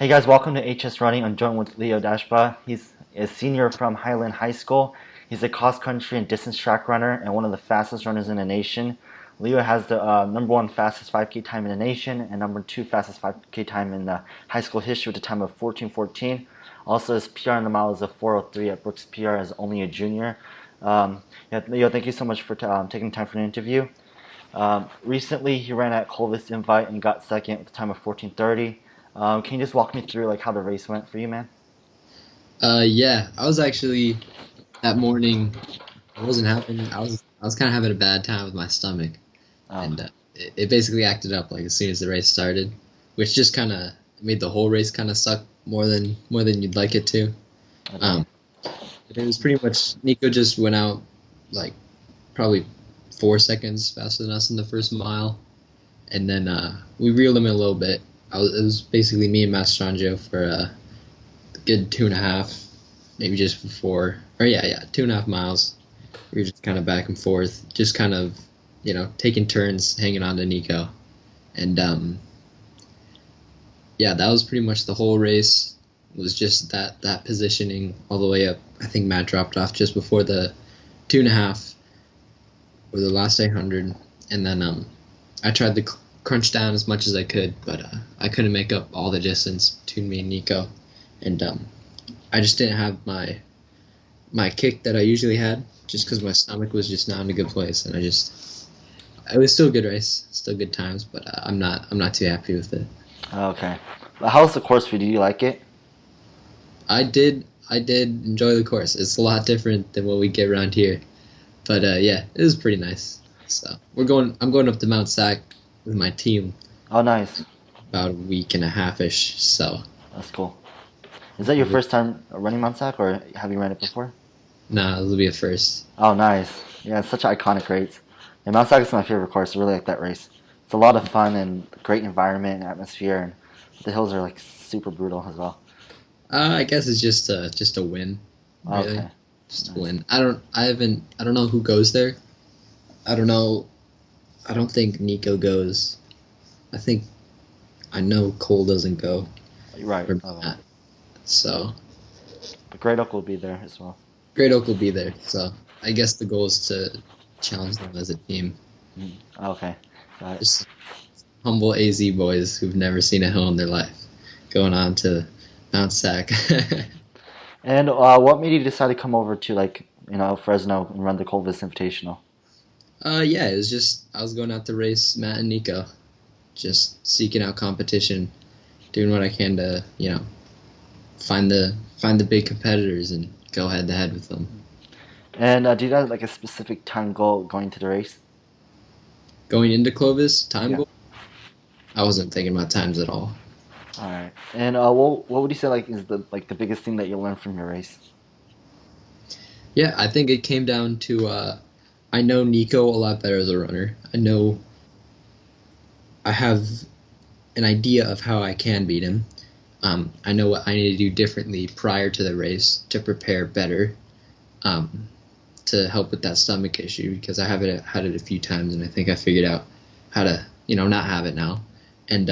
Hey guys, welcome to HS Running. I'm joined with Leo Daschbach. He's a senior from Highland High School. He's a cross country and distance track runner and one of the fastest runners in the nation. Leo has the number one fastest 5K time in the nation and number two fastest 5K time in the high school history with a time of 14:14. Also, his PR in the mile is a 4:03 at Brooks PR as only a junior. Leo, thank you so much for taking time for an interview. Recently, he ran at Clovis Invite and got second with a time of 14:30. Can you just walk me through like how the race went for you, man? Yeah, I was actually that morning. I wasn't having. I was kind of having a bad time with my stomach, Oh, and it basically acted up like as soon as the race started, which just kind of made the whole race kind of suck more than you'd like it to. okay. Um, but it was pretty much Nico just went out like probably 4 seconds faster than us in the first mile, and then we reeled him in a little bit. It was basically me and Mastranjo for a good 2.5, maybe just before, or yeah, 2.5 miles. We were just kind of back and forth, just kind of, taking turns hanging on to Nico. And yeah, that was pretty much the whole race. It was just that positioning all the way up. I think Matt dropped off just before the 2.5 or the last 800, and then I tried to crunch down as much as I could, but I couldn't make up all the distance between me and Nico, and I just didn't have my kick that I usually had, just because my stomach was just not in a good place, and it was still a good race, still good times, but I'm not too happy with it. Okay. Well, how was the course for you? Do you like it? I did enjoy the course. It's a lot different than what we get around here, but yeah, it was pretty nice. So I'm going up to Mount Sac with my team Oh, nice. about a week and a half ish. So That's cool. Is that your first time running Mount Sac, or have you ran it before? nah, it'll be a first. Oh, nice. Yeah, it's such an iconic race. And Mount Sac is my favorite course. I really like that race. It's a lot of fun and great environment and atmosphere, and the hills are like super brutal as well. I guess it's just a win, really. Okay, Just a nice. win. I don't know who goes there. I don't know. I don't think Nico goes. I think I know Cole doesn't go, You're right. or Okay. Matt. So But Great Oak will be there as well. Great Oak will be there. So I guess the goal is to challenge them as a team. Mm. Okay, got it. Just humble AZ boys who've never seen a hill in their life going on to Mount Sac. And what made you decide to come over to Fresno and run the Clovis Invitational? Yeah, it was just I was going out to race Matt and Nico, just seeking out competition, doing what I can to find the big competitors and go head to head with them. And do you have like a specific time goal going to the race? Going into Clovis, time Yeah. goal, I wasn't thinking about times at all. All right. And what would you say like is the biggest thing that you learned from your race? Yeah, I think it came down to I know Nico a lot better as a runner. I have an idea of how I can beat him. I know what I need to do differently prior to the race to prepare better, um, to help with that stomach issue because I have had it a few times and I think I figured out how to not have it now. And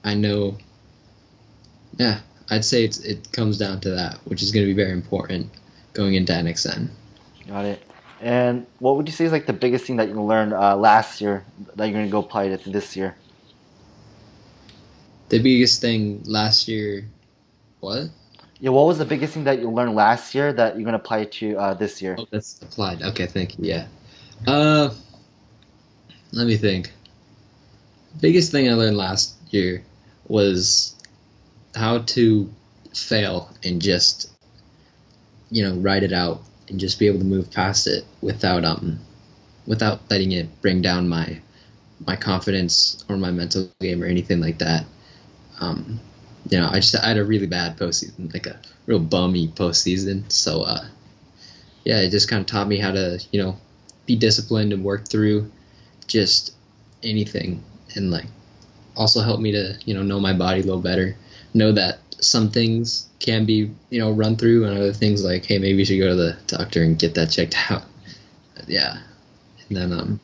I know, yeah, I'd say it comes down to that, which is going to be very important going into NXN. Got it. And what would you say is like the biggest thing that you learned last year that you're gonna go apply it this year? The biggest thing last year, what? Yeah, what was the biggest thing that you learned last year that you're gonna apply to this year? Oh, that's applied. Okay, thank you. Yeah. Uh, Let me think. Biggest thing I learned last year was how to fail and just ride it out and just be able to move past it without letting it bring down my confidence or my mental game or anything like that. Um, I had a really bad postseason, like a real bummy postseason. So yeah, it just kind of taught me how to be disciplined and work through just anything, and like also helped me to know my body a little better, know that some things can be run through, and other things like, hey, maybe you should go to the doctor and get that checked out. Yeah, and then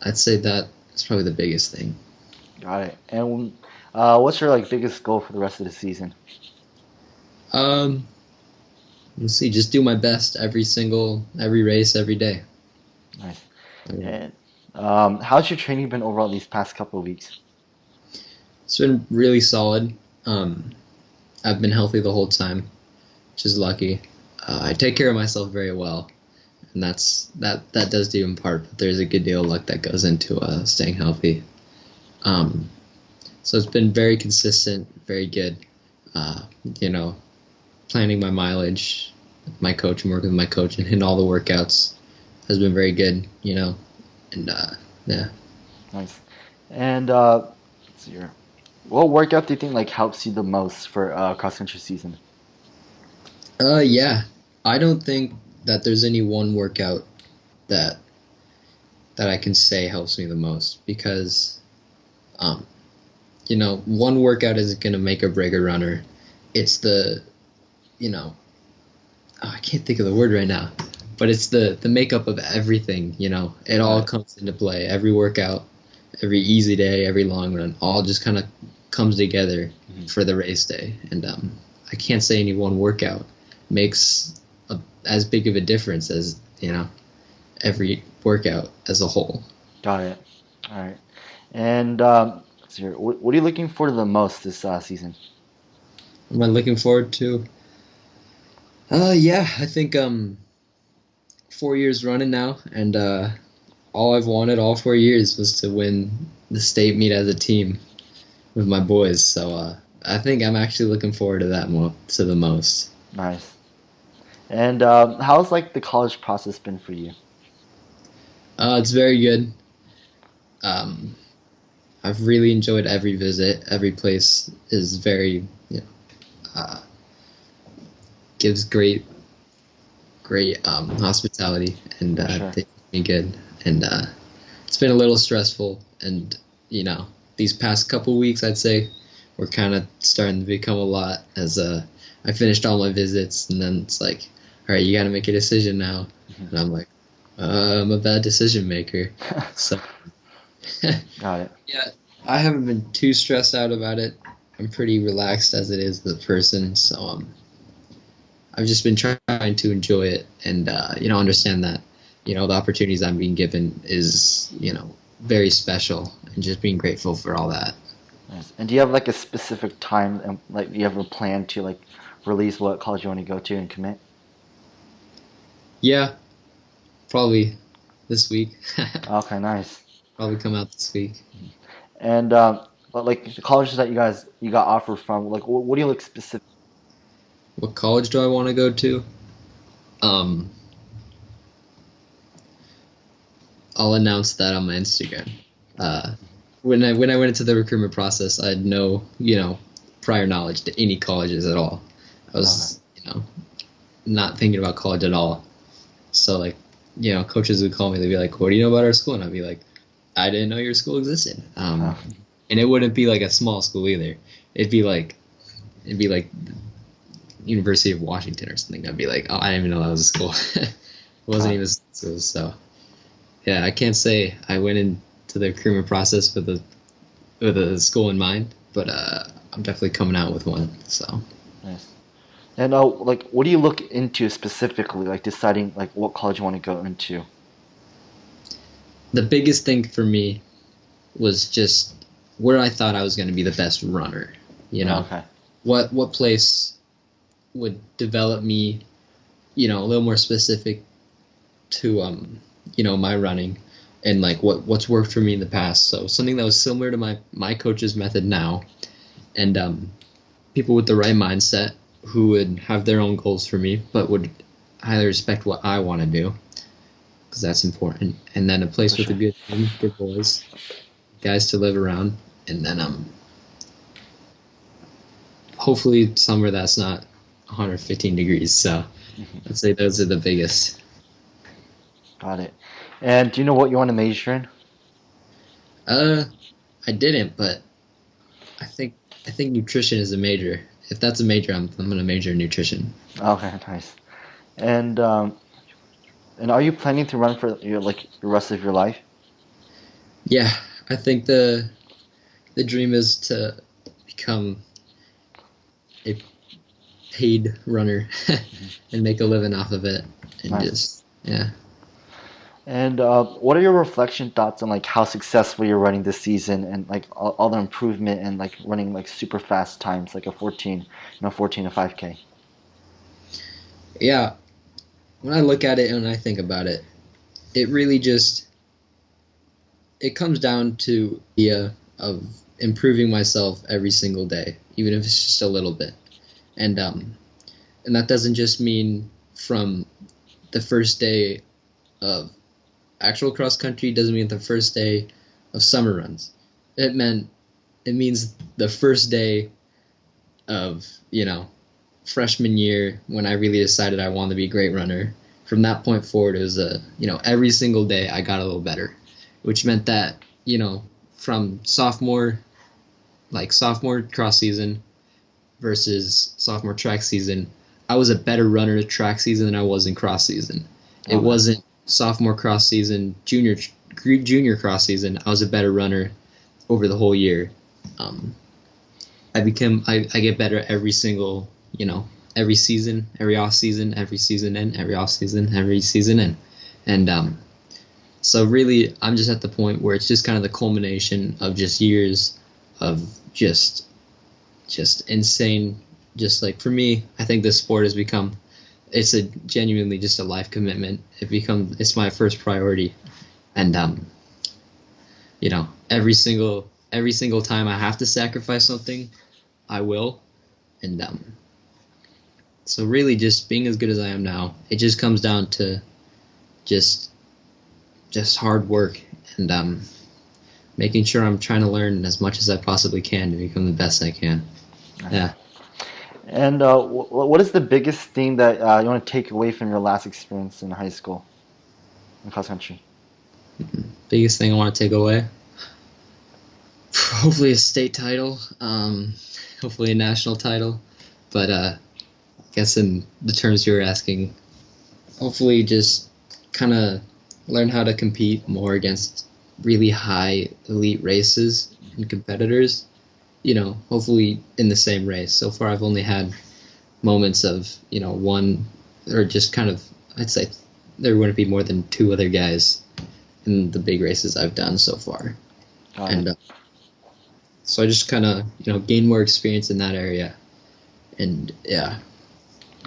I'd say that is probably the biggest thing. Got it. And what's your like biggest goal for the rest of the season? Um, let's see, just do my best every race, every day. Nice. I mean, And how's your training been overall these past couple of weeks? it's been really solid. Um, I've been healthy the whole time, which is lucky. I take care of myself very well, and that does do in part, but there's a good deal of luck that goes into staying healthy. Um, so it's been very consistent, very good. Uh, you know, planning my mileage, my coach and working with my coach and hitting all the workouts has been very good. And yeah. Nice. And let's see here. What workout do you think like helps you the most for cross country season? Yeah. I don't think that there's any one workout that that I can say helps me the most because um, one workout isn't gonna make or break a runner. It's the you know I can't think of the word right now, but it's the makeup of everything. It Got all it. comes into play. Every workout, every easy day, every long run, all just kind of comes together Mhm. for the race day. And I can't say any one workout makes as big of a difference as every workout as a whole. Got it. All right. And let's see here. What are you looking for the most this season? Am I looking forward to? Yeah, I think 4 years running now, and all I've wanted all 4 years was to win the state meet as a team with my boys. So I think I'm actually looking forward to that to the most. Nice. And how's like the college process been for you? It's very good. Um, I've really enjoyed every visit. Every place is very, uh, gives great hospitality, and For sure. they treat me good. And it's been a little stressful, and these past couple weeks, I'd say, we're kind of starting to become a lot as I finished all my visits, and then it's like, all right, you got to make a decision now, Mhm. and I'm like, I'm a bad decision maker, so Got it. yeah, I haven't been too stressed out about it. I'm pretty relaxed as it is the person, so I've just been trying to enjoy it and understand that the opportunities I'm being given is very special and just being grateful for all that. Nice. And do you have like a specific time and like do you have a plan to like release what college you want to go to and commit? Yeah, probably this week. Okay, nice. Probably come out this week. And but like the colleges that you got offered from, like what do you look specific? What college do I want to go to? Um, I'll announce that on my Instagram. Uh, when I went into the recruitment process, I had no prior knowledge to any colleges at all. I Okay. was not thinking about college at all. So like coaches would call me. They'd be like, "What do you know about our school?" And I'd be like, "I didn't know your school existed." Huh. And it wouldn't be like a small school either. It'd be like University of Washington or something. I'd be like, "Oh, I didn't even know that was a school." It wasn't Got even it. so. Yeah, I can't say I went into the recruitment process with a school in mind, but I'm definitely coming out with one. So Nice. And like what do you look into specifically, like deciding like what college you want to go into? the biggest thing for me was just where I thought I was going to be the best runner. You know, Okay. what place would develop me, a little more specific to my running and like what's worked for me in the past. So something that was similar to my coach's method now, and people with the right mindset who would have their own goals for me, but would highly respect what I want to do because that's important. And then a For place with a sure. good gym for boys, guys to live around, and then hopefully somewhere that's not 115 degrees. So Mhm. I'd say those are the biggest. Got it. And do you know what you want to major in? Uh, I didn't, but I think I think nutrition is a major. If that's a major, I'm gonna major in nutrition. Okay, nice. And and are you planning to run for your like the rest of your life? Yeah, I think the the dream is to become a paid runner and make a living off of it, and Nice. just yeah. And what are your reflection thoughts on like how successful you're running this season and like all the improvement and like running like super fast times like a 14, 14 to 5K? Yeah, when I look at it and I think about it, it really just it comes down to the idea of improving myself every single day, even if it's just a little bit. And that doesn't just mean from the first day of actual cross country, doesn't mean the first day of summer runs. It means the first day of, freshman year when I really decided I wanted to be a great runner. From that point forward, it was every single day I got a little better, which meant that, from sophomore cross season versus sophomore track season, I was a better runner track season than I was in cross season. It Okay. wasn't sophomore cross season, junior cross season. I was a better runner over the whole year. I get better every single, every season, every off season, every season in, every off season, every season in, and so really, I'm just at the point where it's just kind of the culmination of just years of just insane. Just like for me, I think this sport has become, it's a genuinely just a life commitment. It's my first priority, and every single time I have to sacrifice something, I will, and so really just being as good as I am now, it just comes down to just hard work and making sure I'm trying to learn as much as I possibly can to become the best I can. Yeah. And what is the biggest thing that you want to take away from your last experience in high school in cross country? Biggest thing I want to take away? Hopefully a state title, hopefully a national title, but I guess in the terms you were asking, hopefully just kind of learn how to compete more against really high elite races and competitors, hopefully in the same race. So far I've only had moments of, one, or just kind of, I'd say there wouldn't be more than two other guys in the big races I've done so far. Got it. And so I just kind of, gain more experience in that area. And yeah,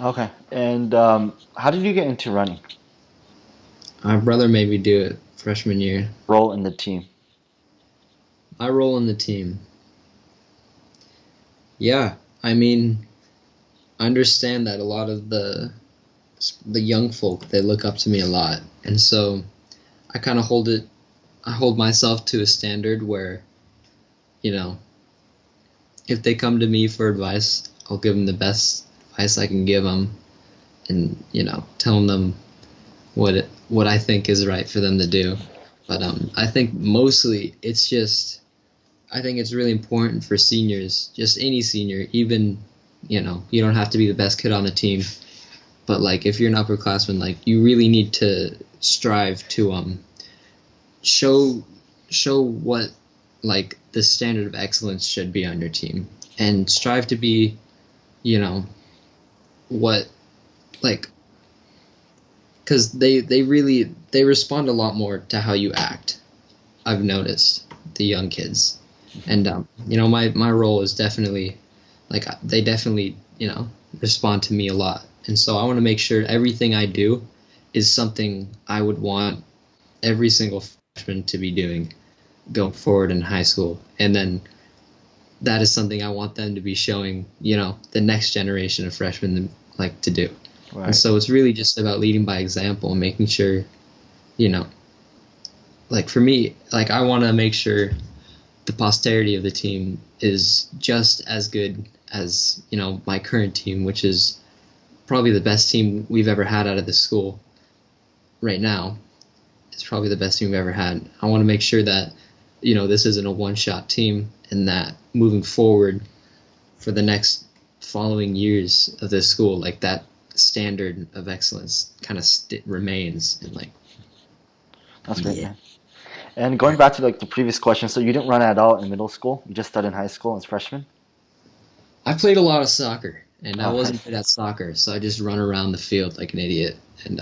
Okay. And how did you get into running? my brother made me do it freshman year. Role in the team. My role in the team. Yeah, I mean, I understand that a lot of the young folk, they look up to me a lot, and so I kind of hold myself to a standard where, if they come to me for advice, I'll give them the best advice I can give them, and telling them what I think is right for them to do. But I think mostly I think it's really important for seniors, just any senior, even, you don't have to be the best kid on the team, but like if you're an upperclassman, like you really need to strive to show what like the standard of excellence should be on your team, and strive to be, what like, because they respond a lot more to how you act. I've noticed the young kids. And my role is definitely, like, they definitely respond to me a lot, and so I want to make sure everything I do is something I would want every single freshman to be doing going forward in high school, and then that is something I want them to be showing the next generation of freshmen like to do. Right. And so it's really just about leading by example and making sure, like for me, like I want to make sure the posterity of the team is just as good as my current team, which is probably the best team we've ever had out of the school right now. It's probably the best team we've ever had. I want to make sure that this isn't a one-shot team, and that moving forward for the next following years of this school, like that standard of excellence kind of remains. And like That's great, yeah. man. And going back to like the previous question, so you didn't run at all in middle school? You just started in high school as freshman? I played a lot of soccer, and I Oh, wasn't nice. good at soccer, so I just run around the field like an idiot, and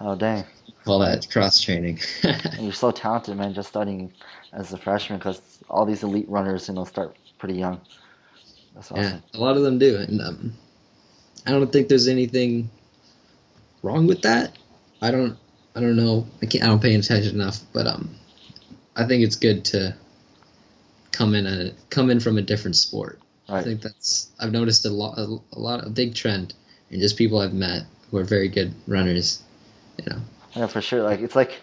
Oh, dang. call And that cross training. you're so talented, man, just starting as a freshman because all these elite runners, start pretty young. That's Yeah, awesome. a lot of them do, and I don't think there's anything wrong with that. I don't, I don't know. I don't pay attention enough, but I think it's good to come in from a different sport. I Right. think I've noticed a big trend in just people I've met who are very good runners. You know, Yeah, for sure. Like it's like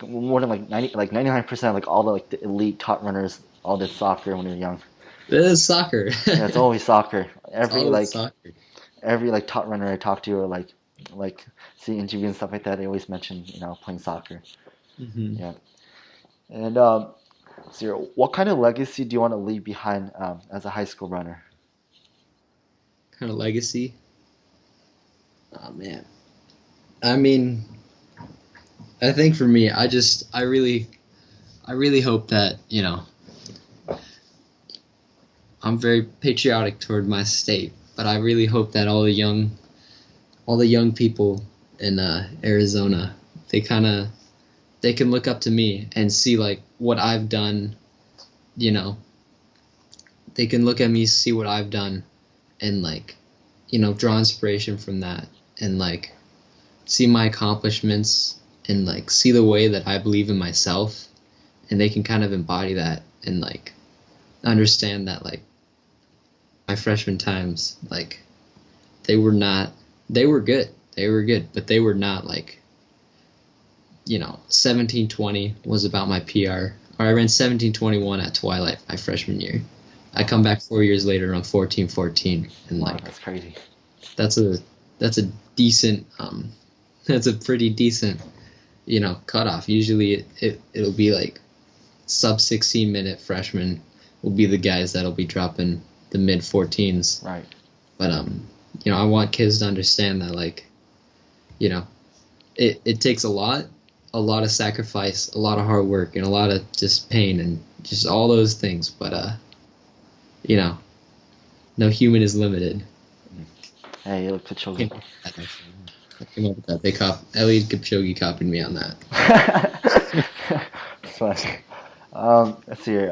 more than like 99% like all the elite top runners all did soccer when they were young. it is soccer. Yeah, it's always soccer. It's Every always like soccer. every like top runner I talk to or like see interviews and stuff like that, they always mention playing soccer. Hmm. Yeah. And so what kind of legacy do you want to leave behind as a high school runner? Kind of legacy. Oh man. I mean, I think for me, I really hope that I'm very patriotic toward my state, but I really hope that all the young people in Arizona, they kind of they can look up to me and see like what I've done. You know, they can look at me, see what I've done, and like, draw inspiration from that, and like see my accomplishments, and like see the way that I believe in myself, and they can kind of embody that and like understand that like my freshman times, like they were not, they were good, but they were not like 17:20 was about my PR, or I ran 17:21 at Twilight my freshman year. I come back 4 years later on 14:14, and Wow, like that's crazy. that's a that's a decent that's a pretty decent cutoff. Usually it'll be like sub 16-minute freshmen will be the guys that'll be dropping the mid 14s. Right. But I want kids to understand that like you know it takes a lot of sacrifice, a lot of hard work, and a lot of just pain and just all those things. But you know, no human is limited. Hey, you look Came Kipchoge. up with that, actually. I came up with that. Elliot Kipchoge copied me on that. That's fun. Let's see here.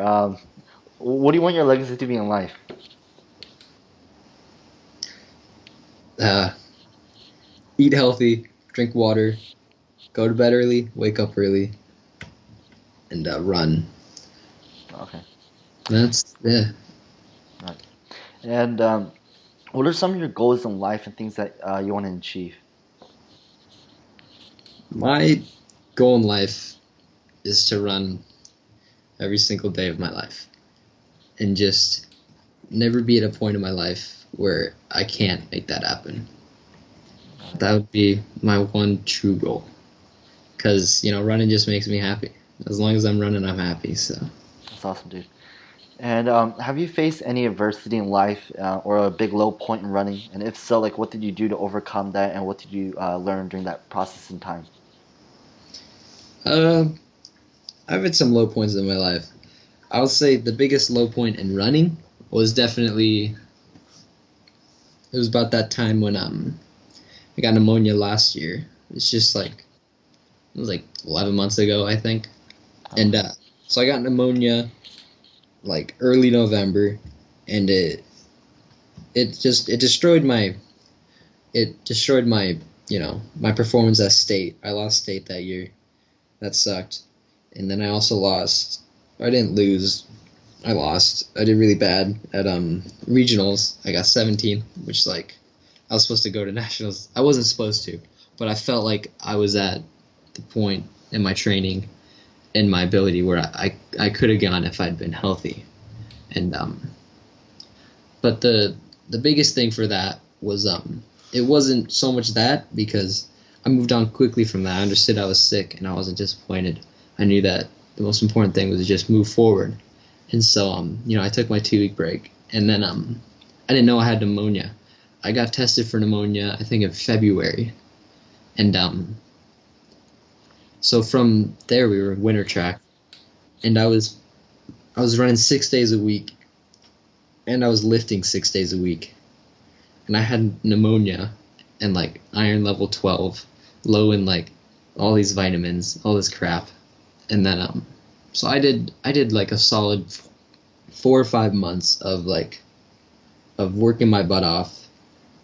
What do you want your legacy to be in life? Uh, Eat healthy, drink water, go to bed early, wake up early, and run. Okay. That's yeah. Right. And what are some of your goals in life and things that you want to achieve? My goal in life is to run every single day of my life and just never be at a point in my life where I can't make that happen. That would be my one true goal. Because, running just makes me happy. As long as I'm running, I'm happy. So, That's awesome, dude. And have you faced any adversity in life or a big low point in running? And if so, like what did you do to overcome that, and what did you learn during that process in time? uh, I've had some low points in my life. I would say the biggest low point in running was definitely, it was about that time when I got pneumonia last year. It's just like, it was like 11 months ago, I think. And Okay. so I got pneumonia like early November, and it destroyed my my performance at state. I lost state that year. That sucked. And then I also lost. I didn't lose. I lost. I did really bad at regionals. I got 17, which like I was supposed to go to nationals. I wasn't supposed to, but I felt like I was at the point in my training and my ability where I could have gone if I'd been healthy. And but the biggest thing for that was it wasn't so much that, because I moved on quickly from that. I understood I was sick and I wasn't disappointed. I knew that the most important thing was to just move forward. And so I took my 2 week break, and then I didn't know I had pneumonia. I got tested for pneumonia I think in February, and So from there, we were in winter track, and I was running 6 days a week, and I was lifting 6 days a week, and I had pneumonia and like iron level 12, low in like all these vitamins, all this crap, and then so I did like a solid 4 or 5 months of working my butt off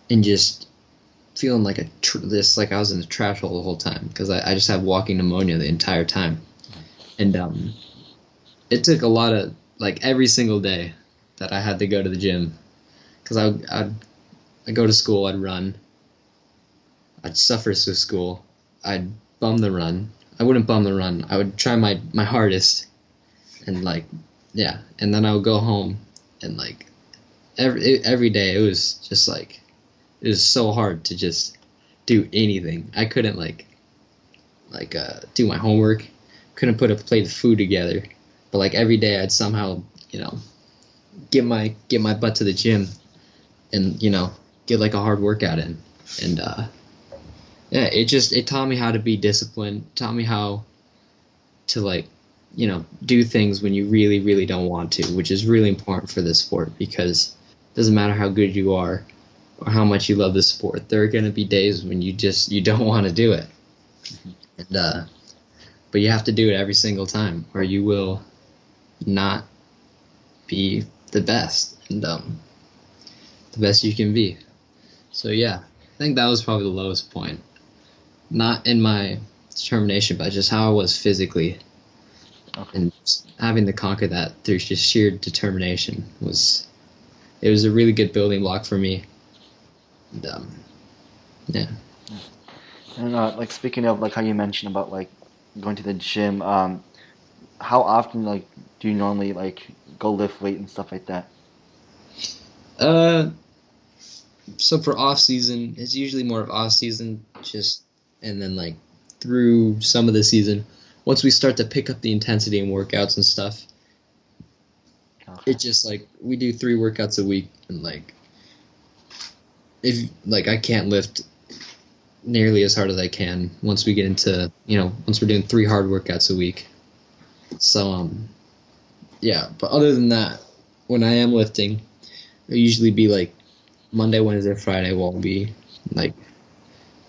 and just feeling like like I was in a trash hole the whole time because I just had walking pneumonia the entire time, and it took a lot of like every single day that I had to go to the gym because I'd go to school, I'd run, I'd suffer through school, I'd bum the run. I wouldn't bum the run. I would try my hardest, and like yeah, and then I would go home, and like every day it was just like it was so hard to just do anything. I couldn't do my homework, couldn't put a plate of food together, but like every day I'd somehow get my butt to the gym and get like a hard workout in, and yeah, it taught me how to be disciplined, taught me how to do things when you really really don't want to, which is really important for this sport because it doesn't matter how good you are or how much you love the sport, there are going to be days when you don't want to do it, and but you have to do it every single time or you will not be the best and the best you can be. So yeah, I think that was probably the lowest point, not in my determination but just how I was physically. Okay. And having to conquer that through just sheer determination was a really good building block for me. And, yeah. And like speaking of like how you mentioned about like going to the gym, how often like do you normally like go lift weight and stuff like that? Uh, so for off season, it's usually more of off season, just and then like through some of the season, once we start to pick up the intensity and workouts and stuff, Okay. it's just like we do 3 workouts a week, and like if like I can't lift nearly as hard as I can once we get into once we're doing 3 hard workouts a week. So yeah, but other than that, when I am lifting, it'll usually be like Monday, Wednesday, Friday will be like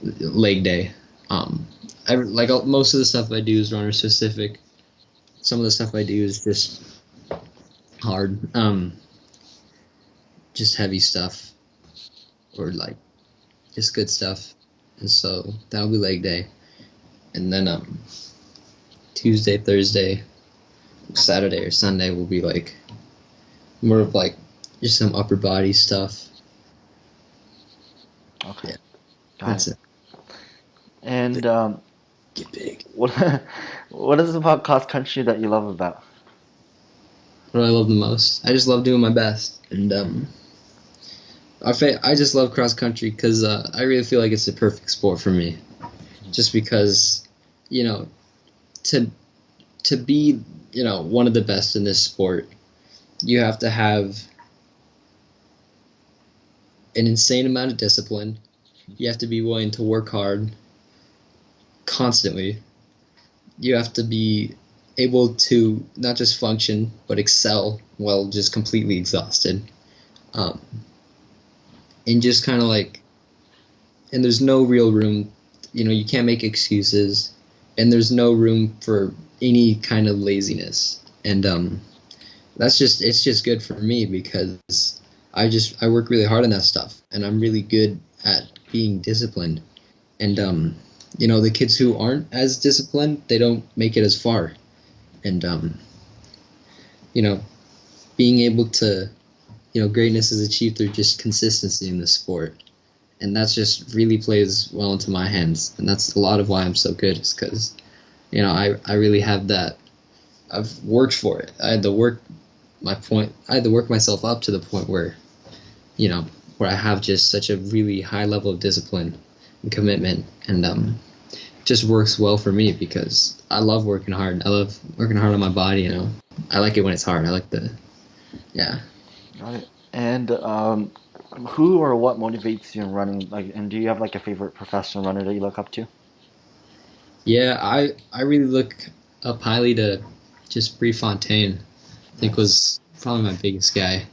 leg day. Most of the stuff I do is runner specific. Some of the stuff I do is just hard, just heavy stuff, or like just good stuff. And so that'll be leg day, and then Tuesday, Thursday, Saturday or Sunday will be like more of like just some upper body stuff. Okay. Yeah, Got that's it. it. And Get big. what what is it about cross country that you love about? What do I love the most? I just love doing my best, and I just love cross country because I really feel like it's the perfect sport for me. Just because, to be one of the best in this sport, you have to have an insane amount of discipline. You have to be willing to work hard constantly. You have to be able to not just function but excel while just completely exhausted, and just kind of like, and there's no real room, you can't make excuses, and there's no room for any kind of laziness, and it's just good for me because I work really hard on that stuff, and I'm really good at being disciplined, and the kids who aren't as disciplined, they don't make it as far, and being able to, greatness is achieved through just consistency in the sport, and that's just really plays well into my hands, and that's a lot of why I'm so good, is because I really have that. I've worked for it. I had to work myself up to the point where where I have just such a really high level of discipline and commitment, and it just works well for me because I love working hard. I love working hard on my body. I like it when it's hard. I like yeah. Got it. And who or what motivates you in running? Like, and do you have like a favorite professional runner that you look up to? Yeah, I really look up highly to just Prefontaine. I think Nice. was probably my biggest guy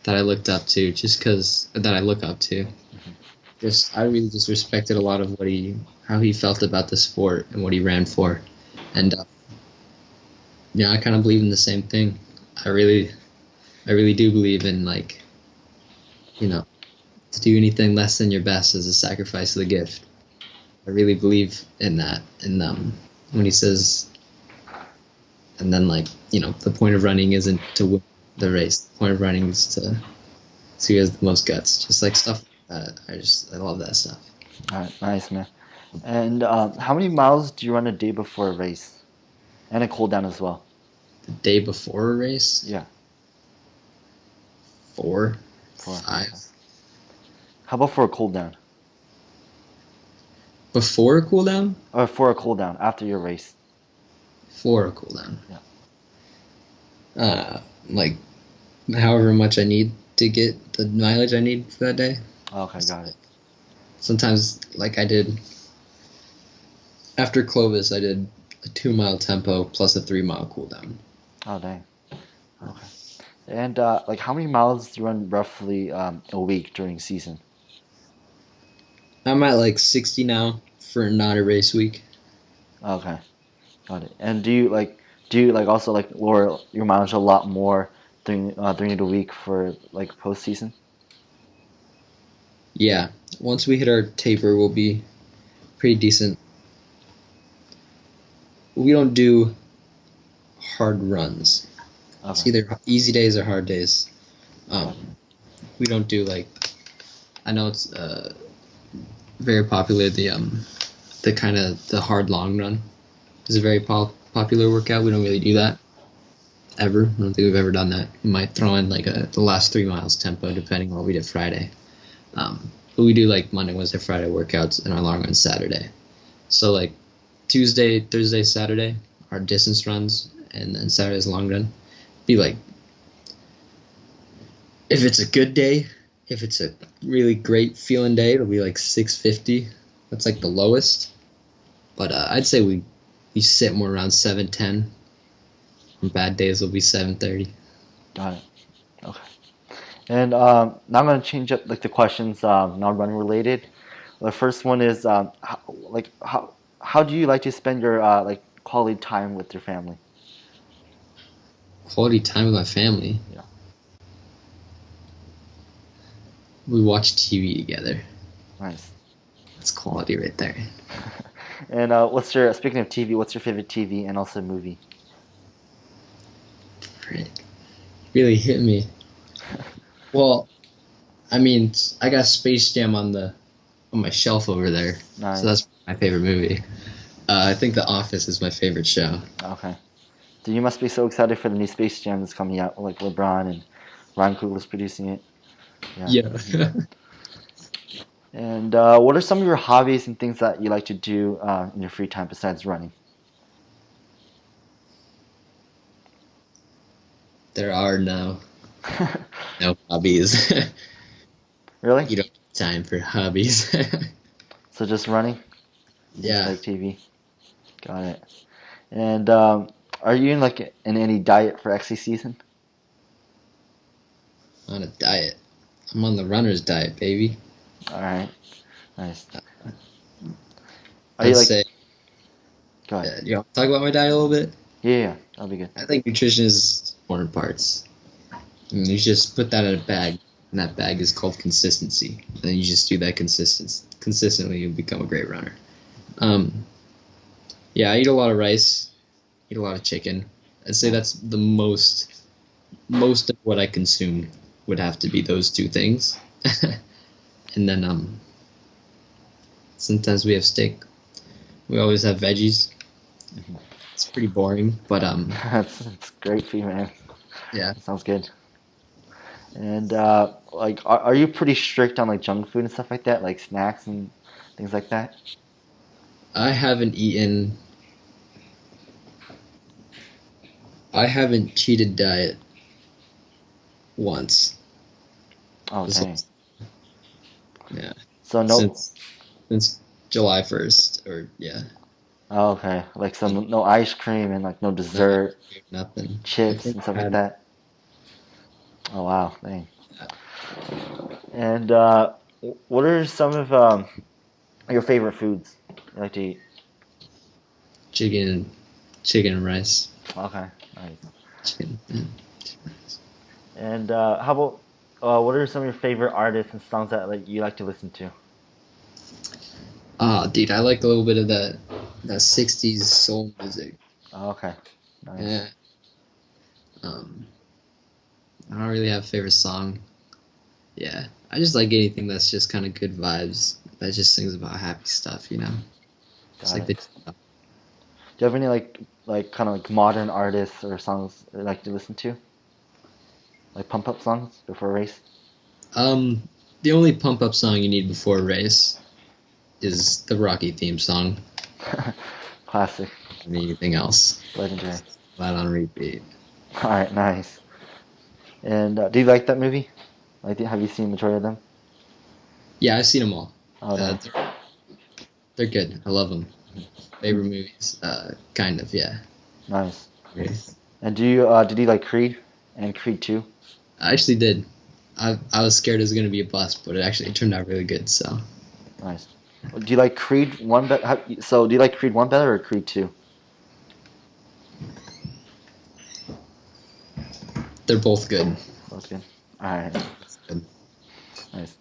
that I looked up to, just because that I look up to. Just I really just respected a lot of how he felt about the sport and what he ran for, and yeah, I kind of believe in the same thing. I really I really do believe in like you know to do anything less than your best is a sacrifice of the gift. I really believe in that, and when he says and then like the point of running isn't to win the race. The point of running is to see who has the most guts. Just like stuff like that. I love that stuff. All right, nice, man. And how many miles do you run a day before a race? And a cool down as well. The day before a race, Yeah, 4, four. 5. Okay. How about for a cool down? Before a cooldown, Or for a cool down after your race? for a cooldown. Yeah. Like however much I need to get the mileage I need for that day. Okay, got it. Sometimes, like I did after Clovis, I did a 2 mile tempo plus a 3 mile cooldown. Oh, dang. Okay. And like, how many miles do you run roughly a week during season? I'm at like 60 now for not a race week. Okay, got it. And do you like also like lower your mileage a lot more during the week for like postseason? Yeah, once we hit our taper, we'll be pretty decent. We don't do hard runs. It's Okay, either easy days or hard days. got Um, it. we don't do like I know it's very popular. The kind of the hard long run is a very popular workout. We don't really do that ever. I don't think we've ever done that. We might throw in like the last 3 miles tempo depending on what we did Friday. But we do like Monday, Wednesday, Friday workouts and our long run Saturday. So like Tuesday, Thursday, Saturday are distance runs, and then Saturday's long run. Be like if it's a good day, if it's a really great feeling day, it'll be like 650. That's like the lowest. But I'd say we sit more around 710. On bad days, will be 730. Got it. Okay. And now I'm gonna change up like the questions, non-running related. The first one is how do you like to spend your like quality time with your family? Quality time with my family. Yeah. We watch TV together. Nice. That's quality right there. And speaking of TV, what's your favorite TV and also movie? Right. Really hit me. Well, I mean, I got Space Jam on my shelf over there, so Nice. that's my favorite movie. I think The Office is my favorite show. Okay. So you must be so excited for the new Space Jam that's coming out, like LeBron and Ryan Coogler's producing it. Yeah. Yeah. And what are some of your hobbies and things that you like to do in your free time besides running? There are no hobbies. Really? You don't have time for hobbies. So just running? Just Yeah, like TV? Got it. And are you in any diet for XC season? on a diet. I'm on the runner's diet, baby. All right. Nice. Are you I'd like? say, Go ahead. you want to talk about my diet a little bit? Yeah, yeah, that'll be good. I think nutrition is important parts. And you just put that in a bag, and that bag is called consistency. And then you just do that consistently, you'll become a great runner. Um, yeah, I eat a lot of rice, eat a lot of chicken. I'd say that's the most of what I consume would have to be those two things. And then sometimes we have steak. We always have veggies. It's pretty boring, but That's great for you, man. yeah. Sounds good. And are you pretty strict on like junk food and stuff like that, like snacks and things like that? I haven't eaten. I haven't cheated diet once. Oh, This dang. last, yeah, So no. since July 1st, or yeah. Oh, okay. Like some no ice cream and like no No, dessert, nothing. I chips think and stuff I like had. that. Oh wow, dang. And what are some of your favorite foods you like to eat? Chicken, chicken and rice. Okay, nice. Chicken. Yeah. And how about what are some of your favorite artists and songs that like you like to listen to? Oh, dude, I like a little bit of that '60s soul music. Oh, okay, nice. Yeah. Um, I don't really have a favorite song. Yeah, I just like anything that's just kind of good vibes. That just sings about happy stuff, you know. It's Got like it. the Do you have any like kind of like modern artists or songs that you like to listen to? Like pump up songs before a race? um the only pump up song you need before a race is the Rocky theme song. Classic, Anything else, legendary. flat on repeat. All right, nice. And do you like that movie? Like, have you seen the majority of them? Yeah, I've seen them all. Oh, Uh, nice. they're, they're good. I love them. Favorite movies? Kind of, yeah. Nice. Okay. And did you like Creed and Creed 2? I actually did. I was scared it was gonna be a bust, but it actually turned out really good. So Nice. Do you like Creed 1 better? So, do you like Creed 1 better or Creed 2? they're both good. Both good. All right, Good. nice.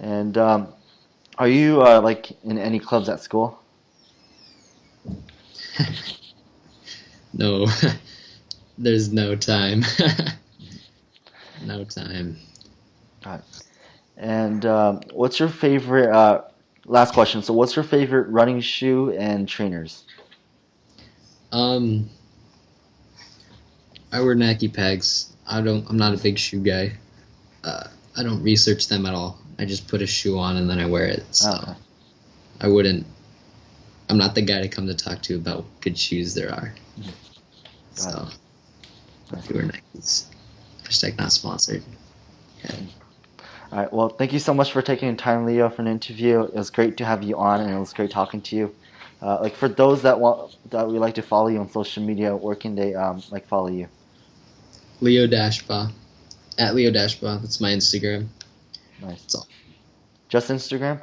And are you like in any clubs at school? No, there's no time. No time. All right. And what's your favorite? Last question. So, what's your favorite running shoe and trainers? Um, I wear Nike pegs. I'm not a big shoe guy. I don't research them at all. I just put a shoe on and then I wear it. Oh, So okay. I wouldn't. I'm not the guy to come to talk to about what good shoes there are. Got it. So Nice. I wear Nikes. Hashtag not sponsored. Okay. All right. Well, thank you so much for taking time, Leo, for an interview. It was great to have you on, and it was great talking to you. Like for those that would like to follow you on social media, where can they like follow you? Leo Dashbach. At Leo Dashbach. That's my Instagram. Nice. That's all. Just Instagram?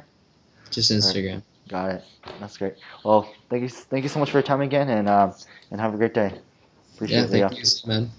Just All right. Instagram. Got it. That's great. Well, thank you so much for your time again, and have a great day. Appreciate Yeah, it, Leo. thank you, man.